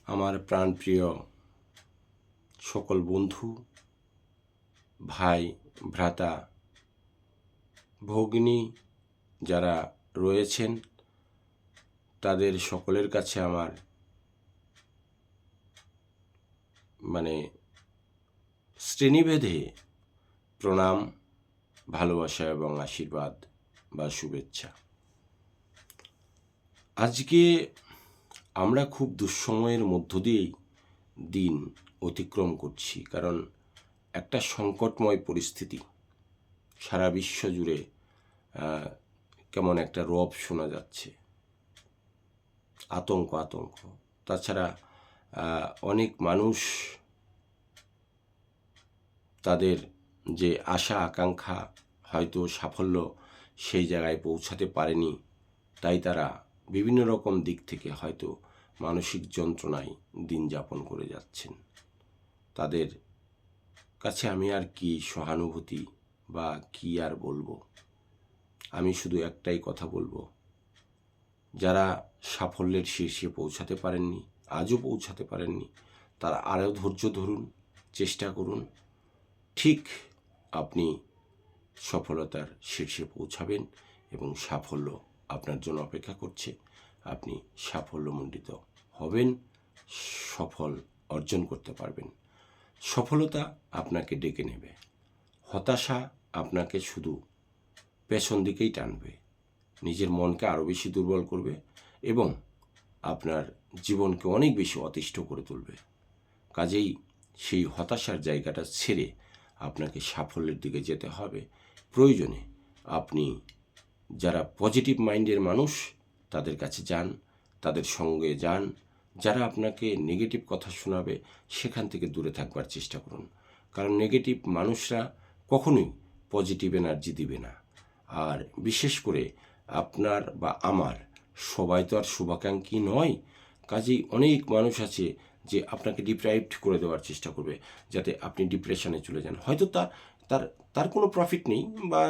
আমার প্রাণপ্রিয় সকল বন্ধু, ভাই, ভ্রাতা, ভগ্নী যারা রয়েছেন তাদের সকলের কাছে আমার শ্রেণীভেদে প্রণাম, ভালোবাসা এবং আশীর্বাদ বা শুভেচ্ছা। আজকে আমরা খুব দুঃসময়ের মধ্য দিয়েই দিন অতিক্রম করছি, কারণ একটা সংকটময় পরিস্থিতি সারা বিশ্ব জুড়ে কেমন একটা রব শোনা যাচ্ছে, আতঙ্ক। তাছাড়া অনেক মানুষ তাদের যে আশা আকাঙ্ক্ষা, হয়তো সাফল্য সেই জায়গায় পৌঁছাতে পারেনি, তাই তারা বিভিন্ন রকম দিক থেকে হয়তো মানসিক যন্ত্রণায় দিন যাপন করে যাচ্ছেন। তাদের কাছে আমি আর কি সহানুভূতি বা কি আর বলবো। আমি শুধু একটাই কথা বলবো, যারা সাফল্যের শীর্ষে পৌঁছাতে পারেননি, আজও পৌঁছাতে পারেননি, তারা আরও ধৈর্য ধরুন, চেষ্টা করুন। ঠিক আপনি সফলতার শীর্ষে পৌঁছাবেন এবং সাফল্য আপনার জন্য অপেক্ষা করছে। আপনি সাফল্যমণ্ডিত হবেন, সফল অর্জন করতে পারবেন। সফলতা আপনাকে ডেকে নেবে, হতাশা আপনাকে শুধু পেছন দিকেই টানবে, নিজের মনকে আরও বেশি দুর্বল করবে এবং আপনার জীবনকে অনেক বেশি অতিষ্ঠ করে তুলবে। কাজেই সেই হতাশার জায়গাটা ছেড়ে আপনাকে সাফল্যের দিকে যেতে হবে। প্রয়োজনে আপনি যারা পজিটিভ মাইন্ডের মানুষ তাদের কাছে যান, তাদের সঙ্গে যান। যারা আপনাকে নেগেটিভ কথা শোনাবে সেখান থেকে দূরে থাকবার চেষ্টা করুন, কারণ নেগেটিভ মানুষরা কখনোই পজিটিভ এনার্জি দিবে না। আর বিশেষ করে আপনার বা আমার সবাই তো আর শুভাকাঙ্ক্ষী নয়। কাজেই অনেক মানুষ আছে যে আপনাকে ডিপ্রাইভড করে দেওয়ার চেষ্টা করবে, যাতে আপনি ডিপ্রেশনে চলে যান। হয়তো তার তার কোনো প্রফিট নেই, বা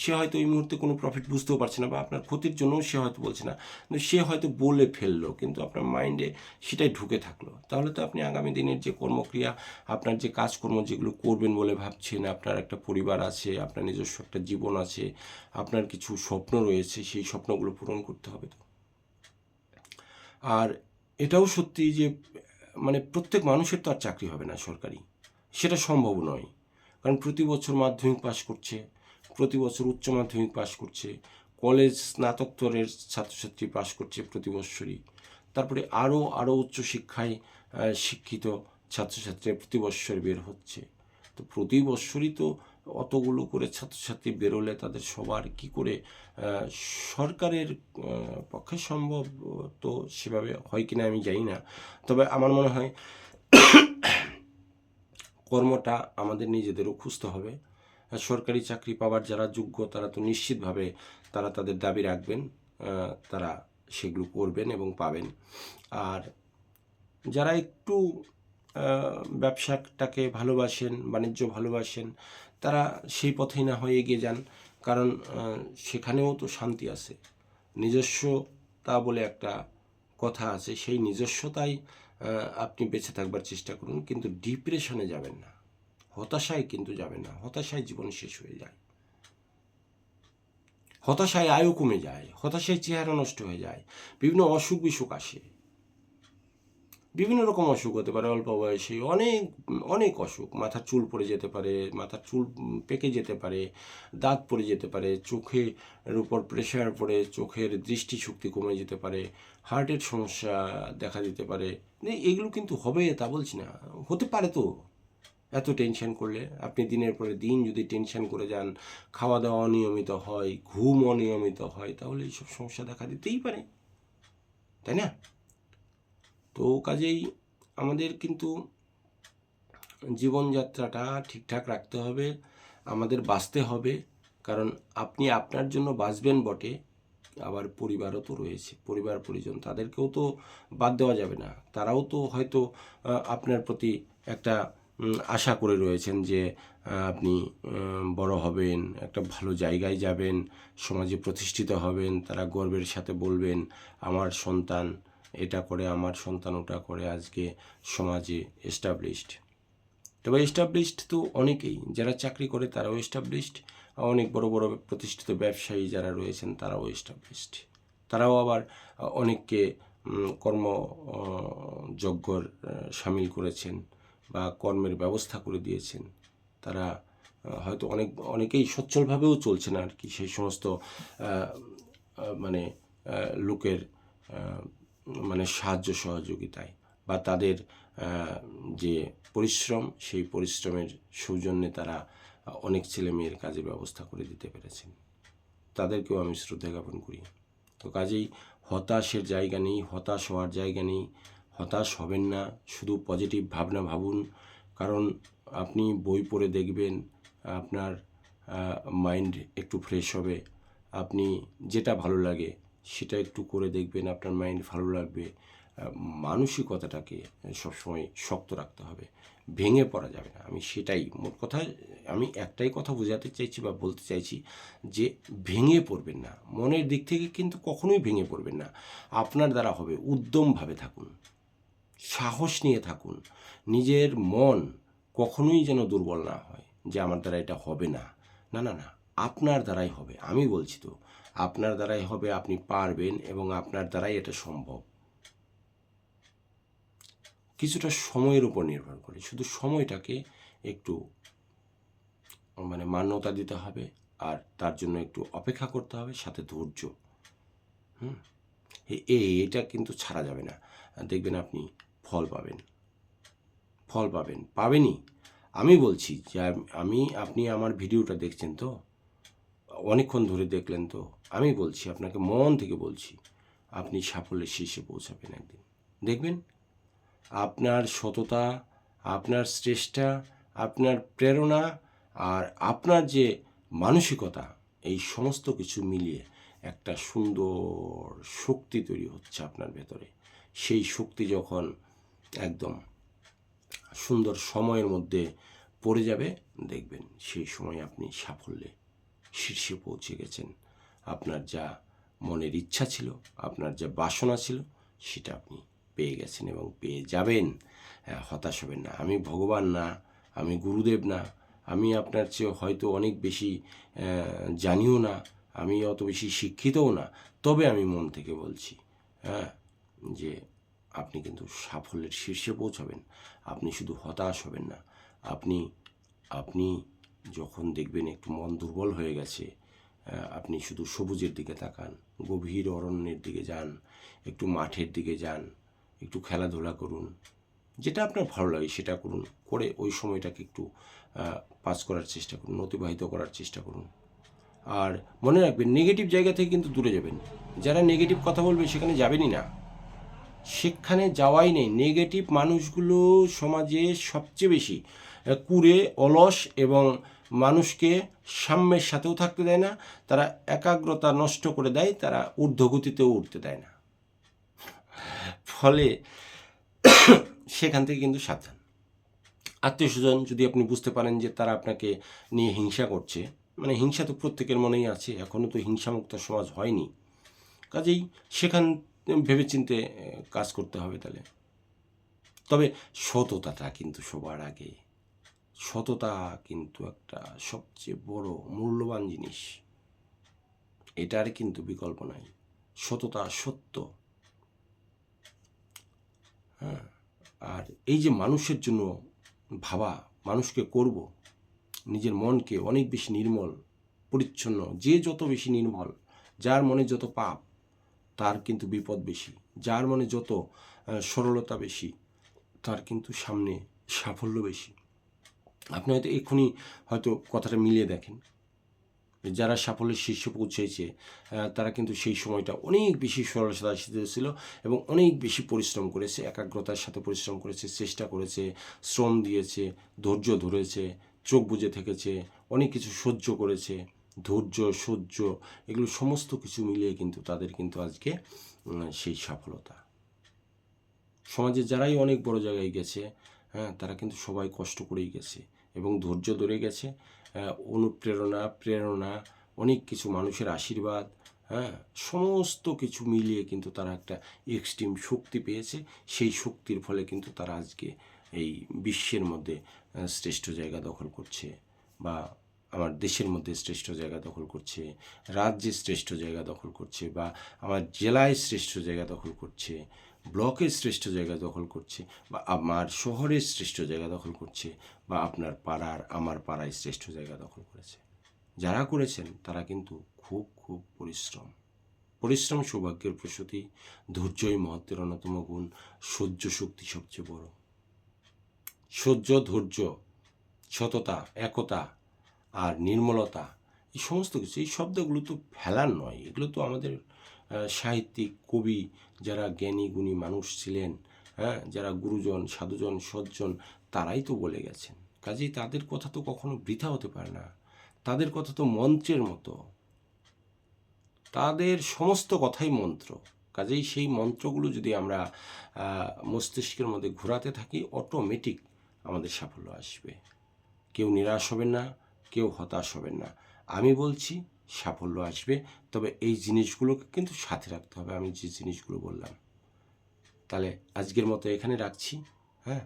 সে হয়তো এই মুহূর্তে কোনো প্রফিট বুঝতেও পারছে না, বা আপনার ক্ষতির জন্যও সে হয়তো বলছে না, কিন্তু সে হয়তো বলে ফেললো, কিন্তু আপনার মাইন্ডে সেটাই ঢুকে থাকলো। তাহলে তো আপনি আগামী দিনের যে কর্মক্রিয়া, আপনার যে কাজকর্ম যেগুলো করবেন বলে ভাবছেন, আপনার একটা পরিবার আছে, আপনার নিজস্ব একটা জীবন আছে, আপনার কিছু স্বপ্ন রয়েছে, সেই স্বপ্নগুলো পূরণ করতে হবে তো। আর এটাও সত্যি যে প্রত্যেক মানুষের তো আর চাকরি হবে না সরকারি, সেটা সম্ভব নয়। কারণ প্রতি বছর মাধ্যমিক পাশ করছে, প্রতি বছর উচ্চ মাধ্যমিক পাশ করছে, কলেজ স্নাতকোত্তরের ছাত্রছাত্রী পাশ করছে প্রতি বছরই। তারপরে আরও উচ্চশিক্ষায় শিক্ষিত ছাত্রছাত্রী প্রতি বছর বের হচ্ছে। তো প্রতি বছরই তো অতগুলো করে ছাত্রছাত্রী বেরোলে তাদের সবার কি করে সরকারের পক্ষে সম্ভব তো সেভাবে হয় কিনা আমি জানি না। তবে আমার মনে হয় কর্মটা আমাদের নিজেদেরও খুঁজতে হবে। সরকারি চাকরি পাওয়ার যারা যোগ্য তারা তো নিশ্চিতভাবে তারা তাদের দাবি রাখবেন, তারা সেগুলো করবেন এবং পাবেন। আর যারা একটু ব্যবসাটাকে ভালোবাসেন, বাণিজ্য ভালোবাসেন, তারা সেই পথেই না হয়ে এগিয়ে যান, কারণ সেখানেও তো শান্তি আছে। নিজস্বতা বলে একটা কথা আছে, সেই নিজস্বতাই আপনি বেঁচে থাকবার চেষ্টা করুন, কিন্তু ডিপ্রেশনে যাবেন না, হতাশায় কিন্তু যাবেন না। হতাশায় জীবন শেষ হয়ে যায়, হতাশায় আয়ু কমে যায়, হতাশায় চেহারা নষ্ট হয়ে যায়, বিভিন্ন অসুখ বিসুখ আসে, বিভিন্ন রকম অসুখ হতে পারে। অল্প বয়সে অনেক অসুখ, মাথার চুল পড়ে যেতে পারে, মাথার চুল পেকে যেতে পারে, দাঁত পড়ে যেতে পারে, চোখের উপর প্রেশার পড়ে চোখের দৃষ্টিশক্তি কমে যেতে পারে, হার্টের সমস্যা দেখা দিতে পারে। এগুলো কিন্তু হবে তা বলছি না, হতে পারে। তো এত টেনশন করলে আপনি দিনের পরে দিন যদি টেনশন করে যান, খাওয়া দাওয়া অনিয়মিত হয়, ঘুম অনিয়মিত হয়, তাহলে এইসব সমস্যা দেখা দিতেই পারে, তাই না? তো কাজেই আমাদের কিন্তু জীবনযাত্রাটা ঠিকঠাক রাখতে হবে, আমাদের বাঁচতে হবে। কারণ আপনি আপনার জন্য বাঁচবেন বটে, আবার পরিবারও তো রয়েছে, পরিবার পরিজন, তাদেরকেও তো বাদ দেওয়া যাবে না। তারাও তো হয়তো আপনার প্রতি একটা আশা করে রয়েছেন যে আপনি বড় হবেন, একটা ভালো জায়গায় যাবেন, সমাজে প্রতিষ্ঠিত হবেন। তারা গর্বের সাথে বলবেন আমার সন্তান এটা করে আমার সন্তান, ওটা করে, আজকে সমাজে এস্টাবলিশড। তবে এস্টাবলিশড তো অনেকেই, যারা চাকরি করে তারাও এস্টাবলিশড, অনেক বড় বড় প্রতিষ্ঠিত ব্যবসায়ী যারা রয়েছেন তারাও এস্টাবলিশড। তারাও আবার অনেককে কর্মযজ্ঞর সামিল করেছেন বা কর্মের ব্যবস্থা করে দিয়েছেন। তারা হয়তো অনেকেই সচ্ছলভাবেও চলছে না আর কি, সেই সমস্ত মানে লোকের মানে সাহায্য সহযোগিতায় বা তাদের যে পরিশ্রম, সেই পরিশ্রমের সৌজন্যে তারা অনেক ছেলে মেয়ের কাজের ব্যবস্থা করে দিতে পেরেছেন। তাদেরকেও আমি শ্রদ্ধা জ্ঞাপন করি। তো কাজেই হতাশের জায়গা নেই, হতাশ হওয়ার জায়গা নেই। হতাশ হবেন না, শুধু পজিটিভ ভাবনা ভাবুন। কারণ আপনি বই পড়ে দেখবেন, আপনার মাইন্ড একটু ফ্রেশ হবে। আপনি যেটা ভালো লাগে সেটা একটু করে দেখবেন, আপনার মাইন্ড ভালো লাগবে। মানসিকতাটাকে সবসময় শক্ত রাখতে হবে, ভেঙে পড়া যাবে না। আমি সেটাই মোট কথা, আমি একটাই কথা বোঝাতে চাইছি বা বলতে চাইছি যে ভেঙে পড়বেন না, মনের দিক থেকে কিন্তু কখনোই ভেঙে পড়বেন না। আপনার দ্বারা হবে, উদ্যমভাবে থাকুন, সাহস নিয়ে থাকুন। নিজের মন কখনোই যেন দুর্বল না হয় যে আমার দ্বারা এটা হবে না। না না না, আপনার দ্বারাই হবে। আমি বলছি তো, আপনার দ্বারাই হবে, আপনি পারবেন এবং আপনার দ্বারাই এটা সম্ভব। কিছুটা সময়ের উপর নির্ভর করে, শুধু সময়টাকে একটু মানে মান্যতা দিতে হবে, আর তার জন্য একটু অপেক্ষা করতে হবে, সাথে ধৈর্য। এটা কিন্তু ছাড়া যাবে না। দেখবেন আপনি ফল পাবেন, ফল পাবেন, পাবেনই। আমি বলছি যে আপনি আমার ভিডিওটা দেখছেন তো, অনেকক্ষণ ধরে দেখলেন তো, আমি বলছি আপনাকে, মন থেকে বলছি, আপনি সাফল্যের শীর্ষে পৌঁছাবেন একদিন। দেখবেন আপনার সততা, আপনার চেষ্টা, আপনার প্রেরণা আর আপনার যে মানসিকতা, এই সমস্ত কিছু মিলিয়ে একটা সুন্দর শক্তি তৈরি হচ্ছে আপনার ভেতরে। সেই শক্তি যখন একদম সুন্দর সময়ের মধ্যে পড়ে যাবে, দেখবেন সেই সময় আপনি সাফল্যে শীর্ষে পৌঁছে গেছেন। আপনার যা মনের ইচ্ছা ছিল, আপনার যা বাসনা ছিল, সেটা আপনি পেয়ে গেছেন এবং পেয়ে যাবেন। হতাশ হবেন না। আমি ভগবান না, আমি গুরুদেব না, আমি আপনার চেয়ে হয়তো অনেক বেশি জানিও না, আমি অত বেশি শিক্ষিতও না। তবে আমি মন থেকে বলছি যে আপনি কিন্তু সাফল্যের শীর্ষে পৌঁছাবেন। আপনি শুধু হতাশ হবেন না। আপনি যখন দেখবেন একটু মন দুর্বল হয়ে গেছে, আপনি শুধু সবুজের দিকে তাকান, গভীর অরণ্যের দিকে যান, একটু মাঠের দিকে যান, একটু খেলাধুলা করুন, যেটা আপনার ভালো লাগে সেটা করুন, করে ওই সময়টাকে একটু পাস করার চেষ্টা করুন, অতিবাহিত করার চেষ্টা করুন। আর মনে রাখবেন, নেগেটিভ জায়গা থেকে কিন্তু দূরে যাবেন। যারা নেগেটিভ কথা বলবে সেখানে যাবেনই না, সেখানে যাওয়াই নেই। নেগেটিভ মানুষগুলো সমাজে সবচেয়ে বেশি কুড়ে, অলস এবং মানুষকে সাম্যের সাথেও থাকতে দেয় না। তারা একাগ্রতা নষ্ট করে দেয়, তারা ঊর্ধ্বগতিতেও উঠতে দেয় না। ফলে সেখান থেকে কিন্তু সাবধান। আত্মীয় স্বজন যদি আপনি বুঝতে পারেন যে তারা আপনাকে নিয়ে হিংসা করছে, মানে হিংসা তো প্রত্যেকের মনেই আছে, এখনও তো হিংসামুক্ত সমাজ হয়নি, কাজেই সেখান ভেবেচিন্তে কাজ করতে হবে তাহলে। তবে সততাটা কিন্তু সবার আগে। সততা কিন্তু একটা সবচেয়ে বড় মূল্যবান জিনিস, এটার কিন্তু বিকল্প নাই। সততা, সত্য। আর এই যে মানুষের জন্য ভাবা, মানুষকে করব, নিজের মনকে অনেক বেশি নির্মল পরিচ্ছন্ন, যে যত বেশি নির্মল, যার মনে যত পাপ তার কিন্তু বিপদ বেশি, যার মনে যত সরলতা বেশি তার কিন্তু সামনে সাফল্য বেশি। আপনি হয়তো এক্ষুনি হয়তো কথাটা মিলিয়ে দেখেন, যারা সাফল্যের শীর্ষে পৌঁছেছে তারা কিন্তু সেই সময়টা অনেক বেশি সরলতা ছিল এবং অনেক বেশি পরিশ্রম করেছে, একাগ্রতার সাথে পরিশ্রম করেছে, চেষ্টা করেছে, শ্রম দিয়েছে, ধৈর্য ধরেছে, চোখ বুজে থেকেছে, অনেক কিছু সহ্য করেছে। ধৈর্য, সহ্য, এগুলো সমস্ত কিছু মিলিয়ে কিন্তু তাদের কিন্তু আজকে সেই সফলতা। সমাজে যারাই অনেক বড় জায়গায় গেছে, তারা কিন্তু সবাই কষ্ট করেই গেছে এবং ধৈর্য ধরে গেছে। অনুপ্রেরণা, প্রেরণা, অনেক কিছু মানুষের আশীর্বাদ, হ্যাঁ, সমস্ত কিছু মিলিয়ে কিন্তু তারা একটা এক্সট্রিম শক্তি পেয়েছে। সেই শক্তির ফলে কিন্তু তারা আজকে এই বিশ্বের মধ্যে শ্রেষ্ঠ জায়গা দখল করছে, বা আমার দেশের মধ্যে শ্রেষ্ঠ জায়গা দখল করছে, রাজ্যে শ্রেষ্ঠ জায়গা দখল করছে, বা আমার জেলায় শ্রেষ্ঠ জায়গা দখল করছে, ব্লকের শ্রেষ্ঠ জায়গা দখল করছে, বা আমার শহরের শ্রেষ্ঠ জায়গা দখল করছে, বা আপনার পাড়ার আমার পাড়ায় শ্রেষ্ঠ জায়গা দখল করেছে। যারা করেছেন তারা কিন্তু খুব খুব পরিশ্রম সৌভাগ্যের প্রসূতি, ধৈর্যই মহত্বের অন্যতম গুণ, সহ্য শক্তি সবচেয়ে বড়। সহ্য, ধৈর্য, সততা, একতা আর নির্মলতা, এই সমস্ত কিছু, এই শব্দগুলো তো ফেলার নয়, এগুলো তো আমাদের সাহিত্যিক, কবি, যারা জ্ঞানী গুণী মানুষ ছিলেন, হ্যাঁ, যারা গুরুজন, সাধুজন, সজ্জন, তারাই তো বলে গেছেন। কাজেই তাদের কথা তো কখনো বৃথা হতে পারে না। তাদের কথা তো মন্ত্রের মতো, তাদের সমস্ত কথাই মন্ত্র। কাজেই সেই মন্ত্রগুলো যদি আমরা মস্তিষ্কের মধ্যে ঘোরাতে থাকি, অটোমেটিক আমাদের সাফল্য আসবে। কেউ নিরাশ হবেন না, কেউ হতাশ হবেন না। আমি বলছি সাফল্য আসবে, তবে এই জিনিসগুলোকে কিন্তু সাথে রাখতে হবে, আমি যে জিনিসগুলো বললাম। তাহলে আজকের মতো এখানে রাখছি। হ্যাঁ।